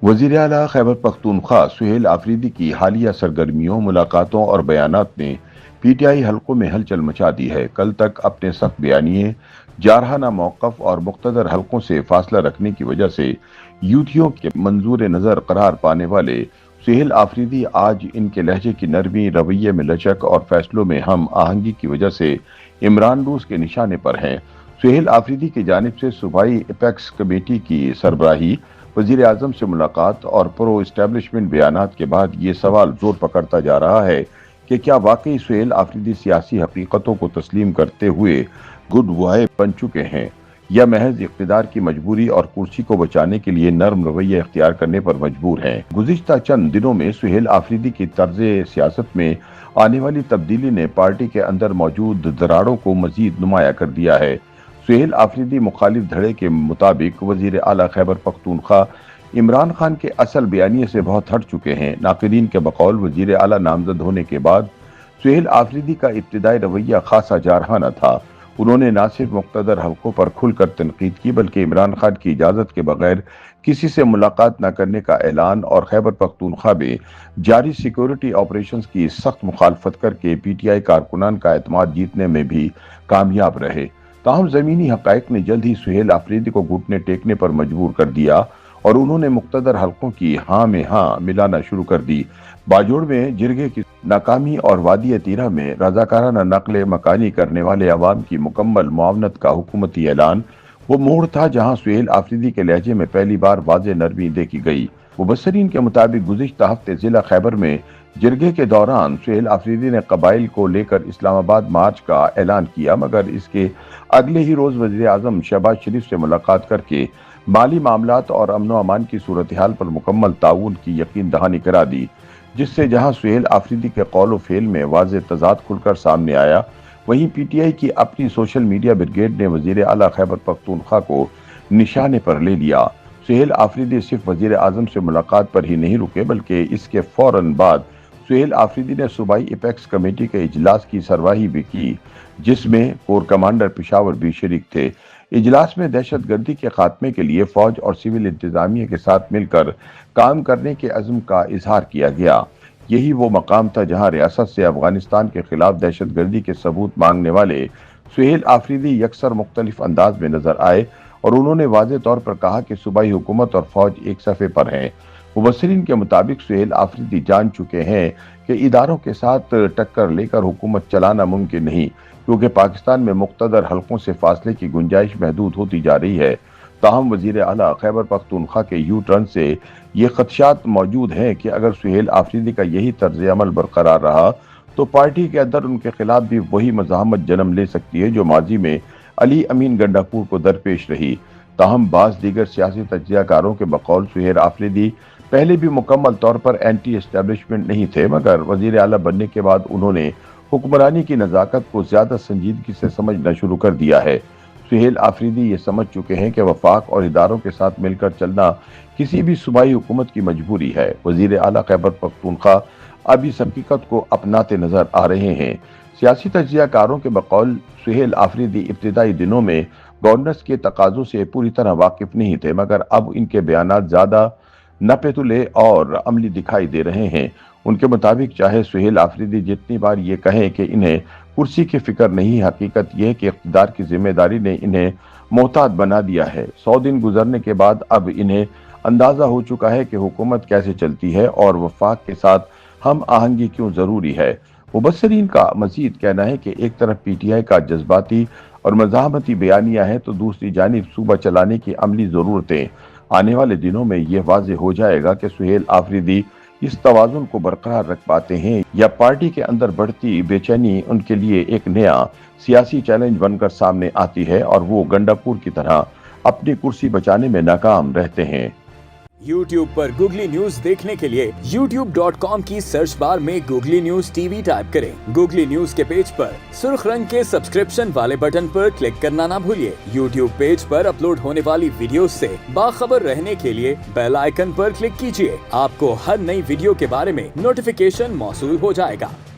وزیر اعلیٰ خیبر پختونخوا سہیل آفریدی کی حالیہ سرگرمیوں، ملاقاتوں اور بیانات نے پی ٹی آئی حلقوں میں ہلچل مچا دی ہے۔ کل تک اپنے سخت بیانیے، جارحانہ موقف اور مقتدر حلقوں سے فاصلہ رکھنے کی وجہ سے یوتھیوں کے منظور نظر قرار پانے والے سہیل آفریدی آج ان کے لہجے کی نرمی، رویے میں لچک اور فیصلوں میں ہم آہنگی کی وجہ سے عمران روس کے نشانے پر ہیں۔ سہیل آفریدی کی جانب سے صوبائی ایپیکس کمیٹی کی سربراہی، وزیر اعظم سے ملاقات اور پرو اسٹیبلشمنٹ بیانات کے بعد یہ سوال زور پکڑتا جا رہا ہے کہ کیا واقعی سہیل آفریدی سیاسی حقیقتوں کو تسلیم کرتے ہوئے گڈ بوائے بن چکے ہیں یا محض اقتدار کی مجبوری اور کرسی کو بچانے کے لیے نرم رویہ اختیار کرنے پر مجبور ہیں۔ گزشتہ چند دنوں میں سہیل آفریدی کی طرز سیاست میں آنے والی تبدیلی نے پارٹی کے اندر موجود دراڑوں کو مزید نمایاں کر دیا ہے۔ سہیل آفریدی مخالف دھڑے کے مطابق وزیر اعلیٰ خیبر پختونخوا عمران خان کے اصل بیانیے سے بہت ہٹ چکے ہیں۔ ناقدین کے بقول وزیر اعلیٰ نامزد ہونے کے بعد سہیل آفریدی کا ابتدائی رویہ خاصا جارحانہ تھا۔ انہوں نے نہ صرف مقتدر حلقوں پر کھل کر تنقید کی بلکہ عمران خان کی اجازت کے بغیر کسی سے ملاقات نہ کرنے کا اعلان اور خیبر پختونخوا میں جاری سیکیورٹی آپریشنز کی سخت مخالفت کر کے پی ٹی آئی کارکنان کا اعتماد جیتنے میں بھی کامیاب رہے۔ تاہم زمینی حقائق نے جلد ہی سہیل آفریدی کو گھٹنے ٹیکنے پر مجبور کر دیا اور انہوں نے مقتدر حلقوں کی ہاں میں ہاں ملانا شروع کر دی۔ باجوڑ میں جرگے کی ناکامی اور وادی تیرہ میں رضاکارانہ نقل مکانی کرنے والے عوام کی مکمل معاونت کا حکومتی اعلان وہ موڑ تھا جہاں سہیل آفریدی کے لہجے میں پہلی بار واضح نرمی دیکھی گئی۔ مبصرین کے مطابق گزشتہ ہفتے ضلع خیبر میں جرگے کے دوران سہیل آفریدی نے قبائل کو لے کر اسلام آباد مارچ کا اعلان کیا، مگر اس کے اگلے ہی روز وزیر اعظم شہباز شریف سے ملاقات کر کے مالی معاملات اور امن و امان کی صورتحال پر مکمل تعاون کی یقین دہانی کرا دی، جس سے جہاں سہیل آفریدی کے قول و فعل میں واضح تضاد کھل کر سامنے آیا، وہیں پی ٹی آئی کی اپنی سوشل میڈیا بریگیڈ نے وزیر اعلیٰ خیبر پختونخوا کو نشانے پر لے لیا۔ سہیل آفریدی صرف وزیر اعظم سے ملاقات پر ہی نہیں رکے بلکہ اس کے فوراً بعد سہیل آفریدی نے صوبائی ایپیکس کمیٹی کے اجلاس کی سربراہی بھی کی، جس میں کور کمانڈر پشاور بھی شریک تھے۔ اجلاس میں دہشت گردی کے خاتمے کے لیے فوج اور سول انتظامیہ کے ساتھ مل کر کام کرنے کے عزم کا اظہار کیا گیا۔ یہی وہ مقام تھا جہاں ریاست سے افغانستان کے خلاف دہشت گردی کے ثبوت مانگنے والے سہیل آفریدی یکسر مختلف انداز میں نظر آئے اور انہوں نے واضح طور پر کہا کہ صوبائی حکومت اور فوج ایک صفحے پر ہیں۔ مبصرین کے مطابق سہیل آفریدی جان چکے ہیں کہ اداروں کے ساتھ ٹکر لے کر حکومت چلانا ممکن نہیں، کیونکہ پاکستان میں مقتدر حلقوں سے فاصلے کی گنجائش محدود ہوتی جا رہی ہے۔ تاہم وزیر اعلیٰ خیبر پختونخوا کے یو ٹرن سے یہ خدشات موجود ہیں کہ اگر سہیل آفریدی کا یہی طرز عمل برقرار رہا تو پارٹی کے اندر ان کے خلاف بھی وہی مزاحمت جنم لے سکتی ہے جو ماضی میں علی امین گنڈاپور کو درپیش رہی۔ تاہم بعض دیگر سیاسی تجزیہ کاروں کے بقول سہیل آفریدی پہلے بھی مکمل طور پر اینٹی اسٹیبلشمنٹ نہیں تھے، مگر وزیر اعلیٰ بننے کے بعد انہوں نے حکمرانی کی نزاکت کو زیادہ سنجیدگی سے سمجھنا شروع کر دیا ہے۔ سہیل آفریدی یہ سمجھ چکے ہیں کہ وفاق اور اداروں کے ساتھ مل کر چلنا کسی بھی صوبائی حکومت کی مجبوری ہے۔ وزیر اعلیٰ خیبر پختونخوا اب اس حقیقت کو اپناتے نظر آ رہے ہیں۔ سیاسی تجزیہ کاروں کے بقول سہیل آفریدی ابتدائی دنوں میں گورننس کے تقاضوں سے پوری طرح واقف نہیں تھے، مگر اب ان کے بیانات زیادہ نپے تلے اور عملی دکھائی دے رہے ہیں۔ ان کے مطابق چاہے سہیل آفریدی جتنی بار یہ کہیں کہ انہیں کرسی کی فکر نہیں، حقیقت یہ ہے کہ اقتدار کی ذمہ داری نے انہیں محتاط بنا دیا ہے۔ 100 دن گزرنے کے بعد اب انہیں اندازہ ہو چکا ہے کہ حکومت کیسے چلتی ہے اور وفاق کے ساتھ ہم آہنگی کیوں ضروری ہے۔ مبصرین کا مزید کہنا ہے کہ ایک طرف پی ٹی آئی کا جذباتی اور مزاحمتی بیانیہ ہے تو دوسری جانب صوبہ چلانے کی عملی ضرورتیں۔ آنے والے دنوں میں یہ واضح ہو جائے گا کہ سہیل آفریدی اس توازن کو برقرار رکھ پاتے ہیں یا پارٹی کے اندر بڑھتی بے چینی ان کے لیے ایک نیا سیاسی چیلنج بن کر سامنے آتی ہے اور وہ گنڈاپور کی طرح اپنی کرسی بچانے میں ناکام رہتے ہیں۔ یوٹیوب پر گوگلی نیوز دیکھنے کے لیے youtube.com کی سرچ بار میں googly news T V type کریں۔ گوگلی نیوز کے پیج پر سرخ رنگ کے سبسکرپشن والے بٹن پر کلک کرنا نہ بھولیے۔ یوٹیوب پیج پر اپلوڈ ہونے والی ویڈیوز سے باخبر رہنے کے لیے بیل آئیکن پر کلک کیجیے۔ آپ کو ہر نئی ویڈیو کے بارے میں نوٹیفیکیشن موصول ہو جائے گا۔